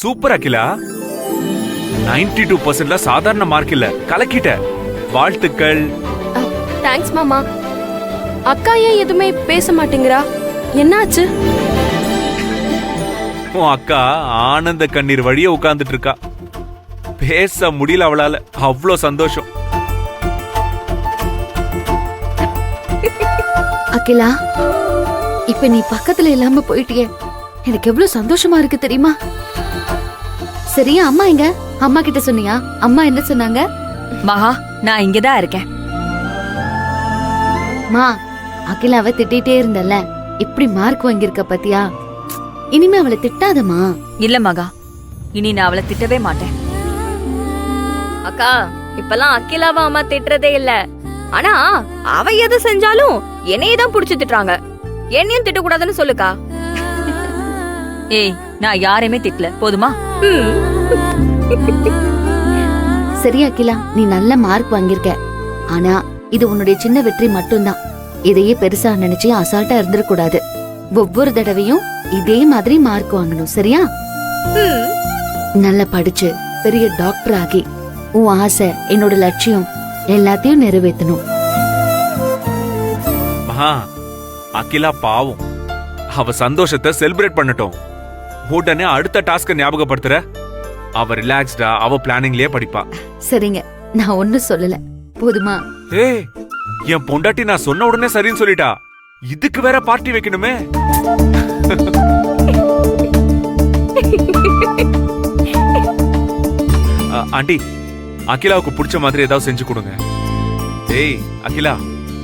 Super Akila. 92% சாதாரண mark இல்ல, கலக்கிட்ட. வாழ்த்துக்கள். தேங்க்ஸ் மாமா. அக்கா ஏன் எதுவுமே பேச மாட்டேங்கிறா? என்னாச்சு? உன் அக்கா ஆனந்த கண்ணீர் வழிய உட்கார்ந்துட்டு இருக்கா. பேச முடியல அவளால, அவ்வளோ சந்தோஷம். அகிலா, இப்ப நீ பக்கத்துல இல்லாம போயிட்டியே, எனக்கு எவ்வளவு சந்தோஷமா இருக்கு தெரியுமா? சரியா, அம்மா எங்க? அம்மா கிட்ட சொன்னியா? அம்மா என்ன சொன்னாங்க? மகா, நான் இங்கதான் இருக்கேன். மா, அகிலாவை திட்டிட்டே இருந்தல்ல, இப்படி மார்க் வாங்கியிருக்க பாத்தியா? இனிமே அவளை திட்டாதமா. இல்ல மகா, இனி நான் அவளை திட்டவே மாட்டேன். அக்கா, இப்பெல்லாம் அகிலாவா அம்மா திட்டுறதே இல்ல. ஆனா அவ எது செஞ்சாலும் என்னையே தான் புடிச்சு திட்டுறாங்க. என்னையும் திட்டக்கூடாதுன்னு சொல்லுக்கா. ஏய், நான் யாரையுமே திட்டல, போதுமா? சரி அகிலா, நீ நல்ல மார்க் வாங்கியிருக்க. ஆனா இது உன்னுடைய சின்ன வெற்றி மட்டும்தான். இதையே பெருசா நினைச்சு அசால்ட்டா இருந்துடக்கூடாது. ஒவ்வொரு தடவையும் இதே மாதிரி மார்க் வாங்கணும், சரியா? நல்லா படிச்சு பெரிய டாக்டர் ஆகி உன் ஆசை, என்னோட லட்சியம் எல்லாத்தையும் நிறைவேற்றணும். மகா, அகிலா பாவம். அவ சந்தோஷத்தை செலிப்ரேட் பண்ணட்டும். உடனே அடுத்த டாஸ்க ஞாபகப்படுத்துற. அவ ரிலாக்ஸ்டா அவ பிளானிங்லயே படிப்பா. சரிங்க, நான் ஒன்னும் சொல்லல, போதுமா? ஏய், என் பொண்டாட்டி நான் சொன்ன உடனே சரின்னு சொல்லிட்டா. இதுக்கு வேற பார்ட்டி வைக்கணுமே. ஆண்டி, அகிலாவுக்கு பிடிச்ச மாதிரி ஏதாவது செஞ்சு கொடுங்க. ஏய் அகிலா,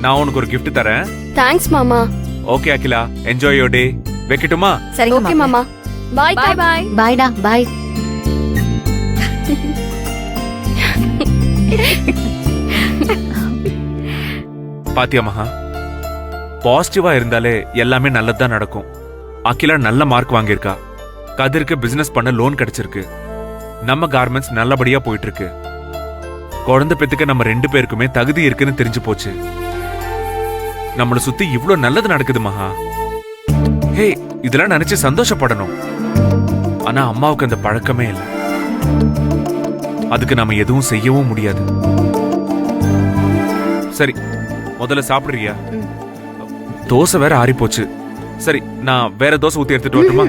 நான் உனக்கு ஒரு gift தரேன். தேங்க்ஸ் மாமா. Okay Akila, enjoy your day. வைக்கட்டுமா? சரிங்க ஓகே மாமா. பாய் பாய் பாய். பாய்டா, பாய். பாத்தியா மகா, பாசிட்டிவா இருந்தாலே எல்லாமே நல்லதுதான் நடக்கும். அகிலா நல்ல மார்க் வாங்கியிருக்கா. கதிருக்கு பிசினஸ் பண்ண லோன் கிடைச்சிருக்கு. நம்ம கார்மெண்ட்ஸ் நல்லபடியா போயிட்டு இருக்கு. குழந்தை பெத்துக்க நம்ம 2 பேருக்குமே தகுதி இருக்குன்னு தெரிஞ்சு போச்சு. நம்மள சுத்தி இவ்ளோ நல்லது நடக்குது மகா. ஹே, இதெல்லாம் நினைச்சு சந்தோஷப்படணும். ஆனா அம்மாவுக்கு அந்த பழக்கமே இல்லை. அதுக்கு நாம எதுவும் செய்யவும் முடியாது. சரி, முதல்ல சாப்பிடுறியா? தோசை வேற ஆறி போச்சு. சரி, நான் வேற தோசை ஊத்தி எடுத்துட்டு வரட்டுமா?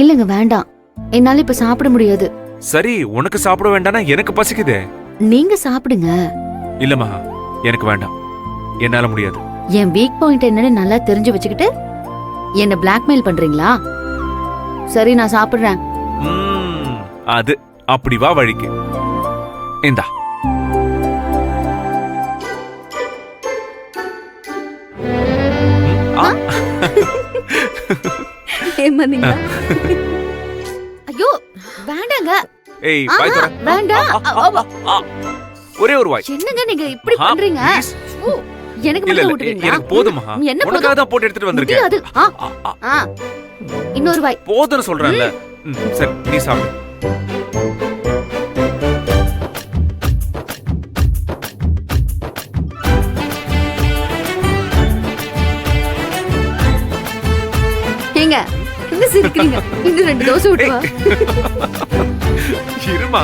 இல்லங்க, வேண்டாம். என்னால இப்ப சாப்பிட முடியாது. சரி, உனக்கு சாப்பிட வேண்டானா எனக்கு பசிக்குதே. நீங்க சாப்பிடுங்க. இல்ல மகா, எனக்கு வேண்டாம். என்னால முடியாது. என் வீக் பாயிண்ட் என்னன்னு நல்லா தெரிஞ்சு வச்சுக்கிட்டு என்ன பிளாக்மெயில் பண்றீங்களா? சரி, நான் சாப்பிடுறேன். அது அப்படி வா வழிக்கு. இந்தா. ஐயோ, வேண்டாங்க. ஏய், வாய் தர. வேண்டாம். ஒரே ஒரு வாய். என்னங்க நீங்க இப்படி பண்றீங்க? எனக்கு இல்ல மட்டும் இல்ல, ஊட்டுவீங்களா? எனக்கு போதுமா. என்ன உனக்காக தான் போட்டு எடுத்துட்டு வந்திருக்கேன். அது இன்னொரு வாய் போதுன்னு சொல்றேன்ல. சரி, நீ சாப்பிடு. ஏங்க, என்ன சிரிக்கிறீங்க? இன்னும் 2 தோசை ஊட்டுவா. இருமா.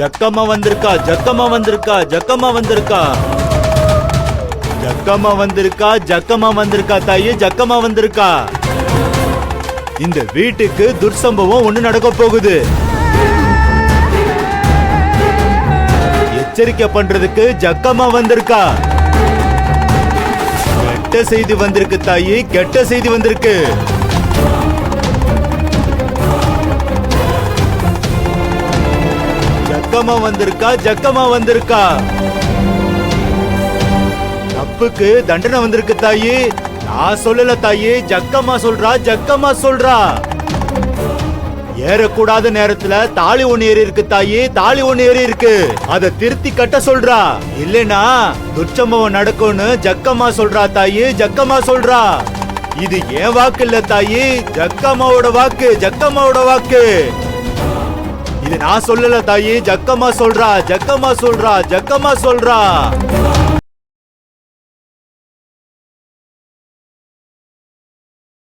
ஜக்கம்மா வந்திருக்கா, ஜக்கம்மா வந்திருக்கா, ஜக்கம்மா வந்திருக்கா, ஜக்கம்மா வந்திருக்கா, ஜக்கம்மா வந்திருக்கா, தாயே ஜக்கம்மா வந்திருக்கா. இந்த வீட்டுக்கு துர்சம்பவம் ஒண்ணு நடக்க போகுது. எச்சரிக்கை பண்றதுக்கு ஜக்கம்மா வந்திருக்கா. கெட்ட செய்தி வந்திருக்கு தாயே, கெட்ட செய்தி வந்திருக்கு. ஜக்கம்மா வந்திருக்கா, ஜக்கம்மா வந்திருக்கா. தப்புக்கு தண்டனை வந்திருக்கு தாயே. நான் சொல்லல தாயே, ஜக்கம்மா சொல்றா, ஜக்கம்மா சொல்றா. ஏறக்கூடாத நேரத்துல தாலி ஒண்ணு ஏறி இருக்கு தாயே, தாலி ஒண்ணு ஏறி இருக்கு. அத திருத்தி கட்ட சொல்றா. இல்லனா துர்ச்சம்பவம் நடக்கும்னு ஜக்கம்மா சொல்றா தாயே, ஜக்கம்மா சொல்றா. இது என் வாக்கு இல்ல தாயி, ஜக்கம்மாவோட வாக்கு, ஜக்கம்மாவோட வாக்கு. இது நான் சொல்லல தாயி, ஜக்கம்மா சொல்றா, ஜக்கம்மா சொல்றா, ஜக்கம்மா சொல்றா.